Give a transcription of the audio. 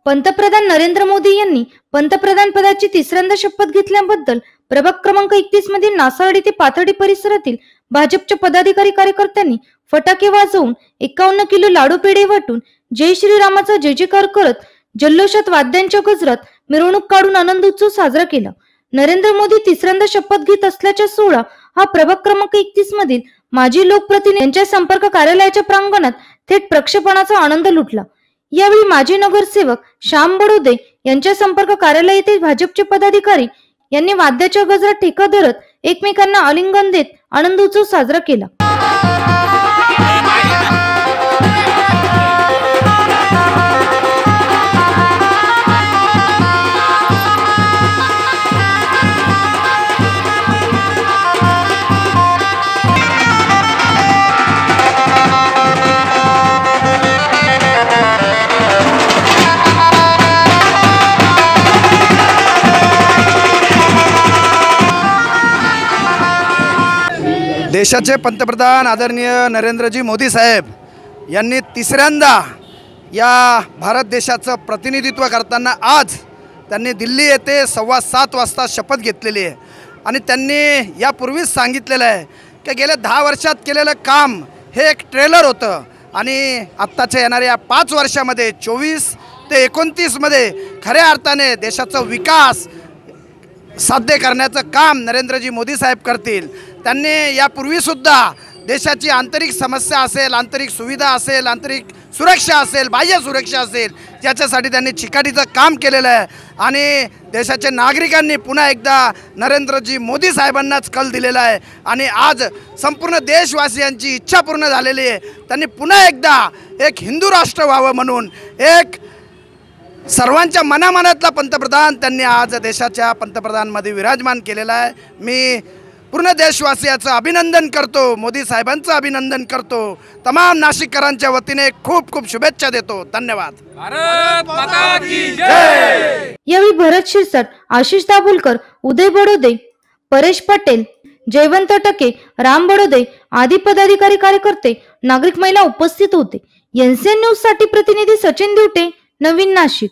पंतप्रधान नरेंद्र मोदी यांनी पंतप्रधान पदाची तिसऱ्यांदा शपथ घेतल्याबद्दल प्रभाग क्रमांक 31 मधील नासाडी ते पाथर्डी परिसरातील भाजपच्या पदाधिकारी कार्यकर्त्यांनी फटाके वाजवून 51 किलो लाडू पेढे वाटून जय श्रीरामाचा जय जयकार करत जल्लोषात वाद्यांच्या गजरात मिरवणूक काढून आनंद उत्सव साजरा केला। नरेंद्र मोदी तिसऱ्यांदा शपथ घेत असल्याचा सोहळा हा प्रभाग क्रमांक 31 मधील माजी लोकप्रतिनिधी यांच्या संपर्क कार्यालयाच्या प्रांगणात थेट प्रक्षेपणाचा आनंद लुटला। यावेळी माजी नगरसेवक श्याम बडोदे यांच्या संपर्क कार्यालय येथे भाजपचे पदाधिकारी यांनी वाद्याच्या गजरात ठेका धरत एकमेकांना आलिंगन देत आनंद उत्सव साजरा केला। देशाचे पंतप्रधान आदरणीय नरेंद्रजी मोदी साहेब यांनी तिसऱ्यांदा या भारत देशाचं प्रतिनिधित्व करताना आज त्यांनी दिल्ली येथे 7:15 वाजता शपथ घेतलेली आहे आणि त्यांनी यापूर्वीच सांगितलेलं आहे की गेल्या 10 वर्षात केलेलं काम हे एक ट्रेलर होतं आणि आत्ताच्या येणाऱ्या 5 वर्षामध्ये 24 ते 29 मध्ये खऱ्या अर्थाने देशाचा विकास साध्य करण्याचं काम नरेंद्रजी मोदी साहेब करतील। त्यांनी यापूर्वीसुद्धा देशाची आंतरिक समस्या असेल, आंतरिक सुविधा असेल, आंतरिक सुरक्षा असेल, बाह्य सुरक्षा असेल, याच्यासाठी त्यांनी चिकाटीचं काम केलेलं आहे आणि देशाच्या नागरिकांनी पुन्हा एकदा नरेंद्रजी मोदी साहेबांनाच कल दिलेला आहे आणि आज संपूर्ण देशवासियांची इच्छा पूर्ण झालेली आहे। त्यांनी पुन्हा एकदा एक हिंदू राष्ट्र व्हावं म्हणून एक सर्वांच्या मनामनातला पंतप्रधान त्यांनी आज देशाच्या पंतप्रधानमध्ये विराजमान केलेला आहे। मी पूर्ण देशवासियाचं अभिनंदन करतो, मोदी साहेबांचं अभिनंदन करतो, तमाम नाशिककरांच्या वतीने खूप खूप शुभेच्छा देतो। धन्यवाद। भारत माता की जय। यावेळी भरत शिरसाट, आशिष दाभोलकर, उदय बडोदे, परेश पटेल, जयवंत टके, राम बडोदे आदी पदाधिकारी कार्यकर्ते नागरिक महिला उपस्थित होते। एनसीएन न्यूज साठी प्रतिनिधी सचिन दिवटे, नवीन नाशिक।